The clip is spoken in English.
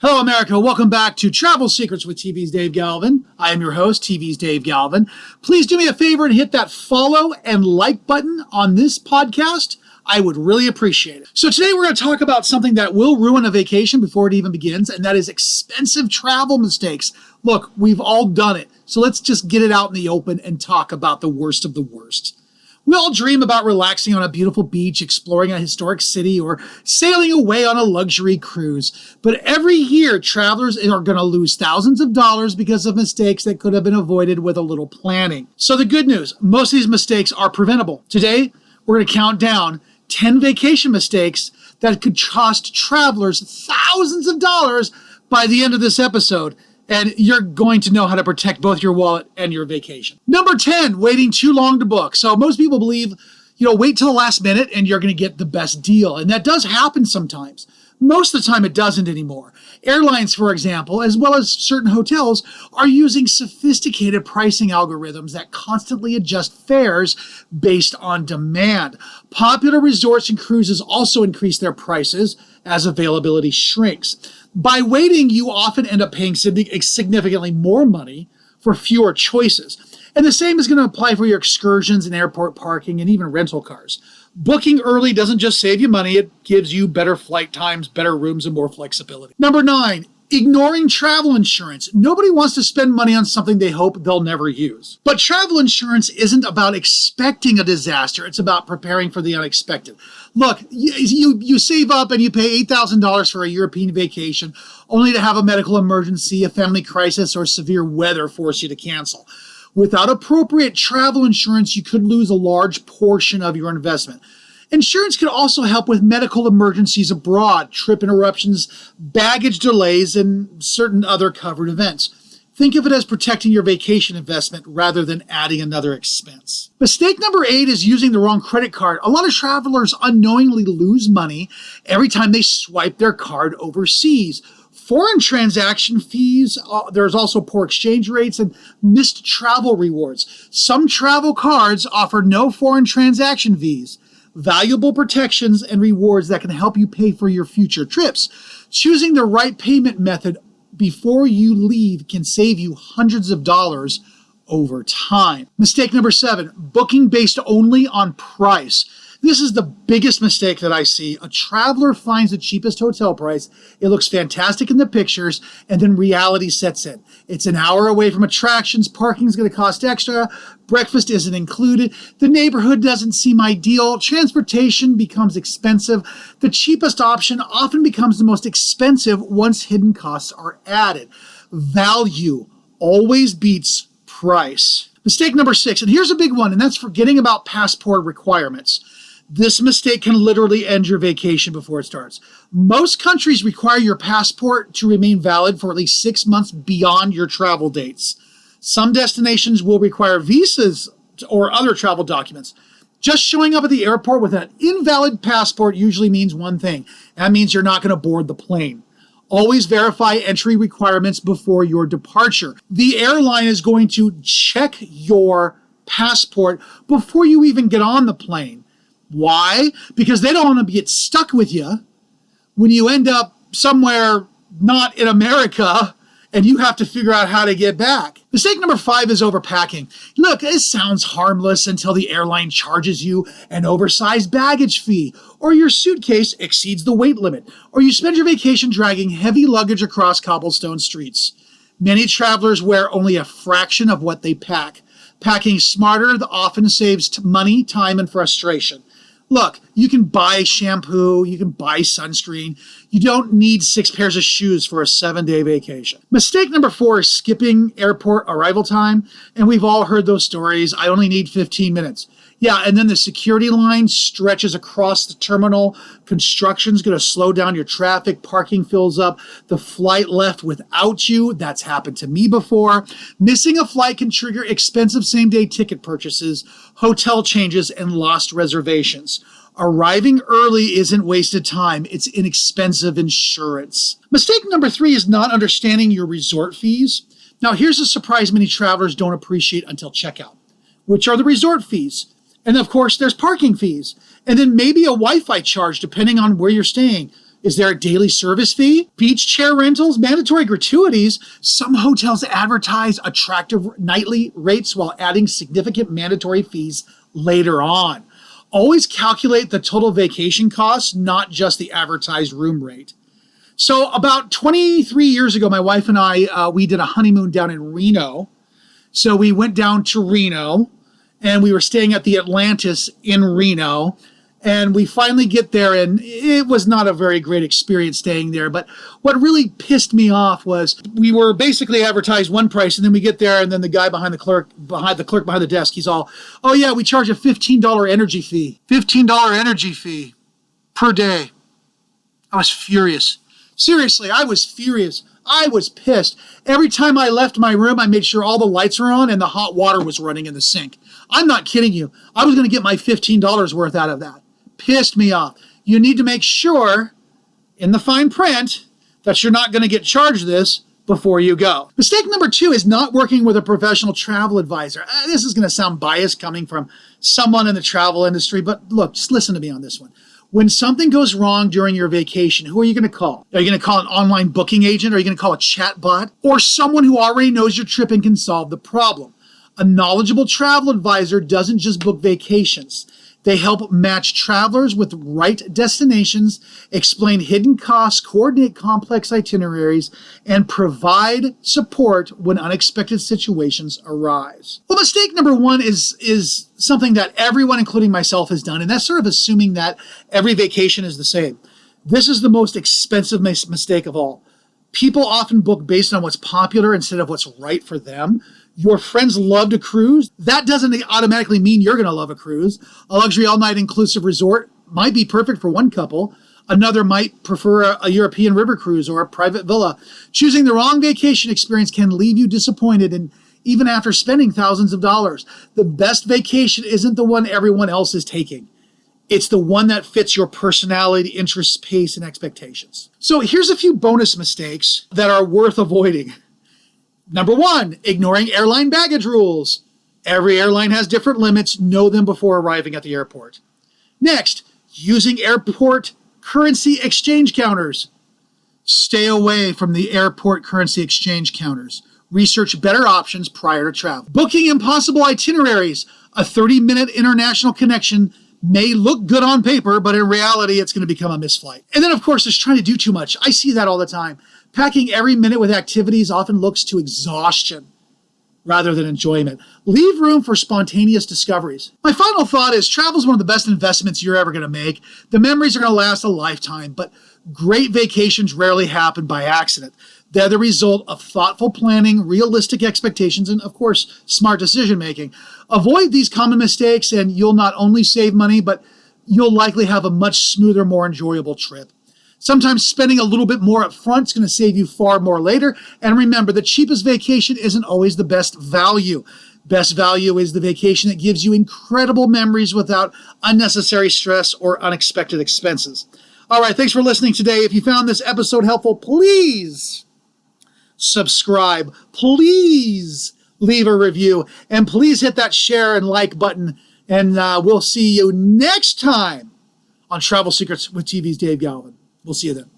Hello, America. Welcome back to Travel Secrets with TV's Dave Galvin. I am your host, TV's Dave Galvin. Please do me a favor and hit that follow and like button on this podcast. I would really appreciate it. So today we're going to talk about something that will ruin a vacation before it even begins, and that is expensive travel mistakes. Look, we've all done it. So let's just get it out in the open and talk about the worst of the worst. We all dream about relaxing on a beautiful beach, exploring a historic city, or sailing away on a luxury cruise. But every year, travelers are going to lose thousands of dollars because of mistakes that could have been avoided with a little planning. So the good news, most of these mistakes are preventable. Today, we're going to count down 10 vacation mistakes that could cost travelers thousands of dollars by the end of this episode. And you're going to know how to protect both your wallet and your vacation. Number 10, waiting too long to book. So most people believe, wait till the last minute and you're going to get the best deal. And that does happen sometimes. Most of the time it doesn't anymore. Airlines, for example, as well as certain hotels, are using sophisticated pricing algorithms that constantly adjust fares based on demand. Popular resorts and cruises also increase their prices as availability shrinks. By waiting, you often end up paying significantly more money for fewer choices. And the same is going to apply for your excursions and airport parking and even rental cars. Booking early doesn't just save you money, it gives you better flight times, better rooms, and more flexibility. Number 9, ignoring travel insurance. Nobody wants to spend money on something they hope they'll never use. But travel insurance isn't about expecting a disaster, it's about preparing for the unexpected. Look, you save up and you pay $8,000 for a European vacation, only to have a medical emergency, a family crisis, or severe weather force you to cancel. Without appropriate travel insurance, you could lose a large portion of your investment. Insurance can also help with medical emergencies abroad, trip interruptions, baggage delays, and certain other covered events. Think of it as protecting your vacation investment rather than adding another expense. Mistake number 8 is using the wrong credit card. A lot of travelers unknowingly lose money every time they swipe their card overseas. Foreign transaction fees, there's also poor exchange rates and missed travel rewards. Some travel cards offer no foreign transaction fees, valuable protections and rewards that can help you pay for your future trips. Choosing the right payment method before you leave can save you hundreds of dollars over time. Mistake number 7, booking based only on price. This is the biggest mistake that I see. A traveler finds the cheapest hotel price. It looks fantastic in the pictures, and then reality sets in. It's an hour away from attractions, parking's going to cost extra, breakfast isn't included, the neighborhood doesn't seem ideal, transportation becomes expensive. The cheapest option often becomes the most expensive once hidden costs are added. Value always beats price. Mistake number 6, and here's a big one, and that's forgetting about passport requirements. This mistake can literally end your vacation before it starts. Most countries require your passport to remain valid for at least 6 months beyond your travel dates. Some destinations will require visas or other travel documents. Just showing up at the airport with an invalid passport usually means one thing. That means you're not going to board the plane. Always verify entry requirements before your departure. The airline is going to check your passport before you even get on the plane. Why? Because they don't want to get stuck with you when you end up somewhere not in America and you have to figure out how to get back. Mistake number 5 is overpacking. Look, it sounds harmless until the airline charges you an oversized baggage fee, or your suitcase exceeds the weight limit, or you spend your vacation dragging heavy luggage across cobblestone streets. Many travelers wear only a fraction of what they pack. Packing smarter often saves money, time, and frustration. Look, you can buy shampoo, you can buy sunscreen. You don't need 6 pairs of shoes for a 7-day vacation. Mistake number 4 is skipping airport arrival time. And we've all heard those stories. I only need 15 minutes. Yeah, and then the security line stretches across the terminal. Construction's going to slow down your traffic. Parking fills up. The flight left without you. That's happened to me before. Missing a flight can trigger expensive same-day ticket purchases, hotel changes, and lost reservations. Arriving early isn't wasted time. It's inexpensive insurance. Mistake number 3 is not understanding your resort fees. Now, here's a surprise many travelers don't appreciate until checkout, which are the resort fees. And of course, there's parking fees. And then maybe a Wi-Fi charge, depending on where you're staying. Is there a daily service fee? Beach chair rentals, mandatory gratuities. Some hotels advertise attractive nightly rates while adding significant mandatory fees later on. Always calculate the total vacation costs, not just the advertised room rate. So about 23 years ago, my wife and I, we did a honeymoon down in Reno. So we went down to Reno and we were staying at the Atlantis in Reno. And we finally get there, and it was not a very great experience staying there. But what really pissed me off was we were basically advertised one price, and then we get there, and then the guy behind the desk, he's all, "Oh yeah, we charge a $15 energy fee. $15 energy fee per day." I was furious. Seriously, I was furious. I was pissed. Every time I left my room, I made sure all the lights were on and the hot water was running in the sink. I'm not kidding you. I was going to get my $15 worth out of that. Pissed me off. You need to make sure in the fine print that you're not going to get charged this before you go. Mistake number 2 is not working with a professional travel advisor. This is going to sound biased coming from someone in the travel industry, but look, just listen to me on this one. When something goes wrong during your vacation, who are you going to call? Are you going to call an online booking agent? Are you going to call a chat bot? Or someone who already knows your trip and can solve the problem? A knowledgeable travel advisor doesn't just book vacations. They help match travelers with right destinations, explain hidden costs, coordinate complex itineraries, and provide support when unexpected situations arise. Well, mistake number 1 is something that everyone, including myself, has done, and that's sort of assuming that every vacation is the same. This is the most expensive mistake of all. People often book based on what's popular instead of what's right for them. Your friends love to cruise. That doesn't automatically mean you're going to love a cruise. A luxury all-night inclusive resort might be perfect for one couple. Another might prefer a European river cruise or a private villa. Choosing the wrong vacation experience can leave you disappointed, and even after spending thousands of dollars. The best vacation isn't the one everyone else is taking. It's the one that fits your personality, interests, pace, and expectations. So here's a few bonus mistakes that are worth avoiding. Number 1, ignoring airline baggage rules. Every airline has different limits. Know them before arriving at the airport. Next, using airport currency exchange counters. Stay away from the airport currency exchange counters. Research better options prior to travel. Booking impossible itineraries. A 30-minute international connection may look good on paper, but in reality, it's going to become a missed flight. And then, of course, there's trying to do too much. I see that all the time. Packing every minute with activities often looks to exhaustion rather than enjoyment. Leave room for spontaneous discoveries. My final thought is travel is one of the best investments you're ever going to make. The memories are going to last a lifetime, but great vacations rarely happen by accident. They're the result of thoughtful planning, realistic expectations, and of course, smart decision making. Avoid these common mistakes and you'll not only save money, but you'll likely have a much smoother, more enjoyable trip. Sometimes spending a little bit more up front is going to save you far more later. And remember, the cheapest vacation isn't always the best value. Best value is the vacation that gives you incredible memories without unnecessary stress or unexpected expenses. All right, thanks for listening today. If you found this episode helpful, please subscribe. Please leave a review. And please hit that share and like button. And we'll see you next time on Travel Secrets with TV's Dave Galvin. We'll see you then.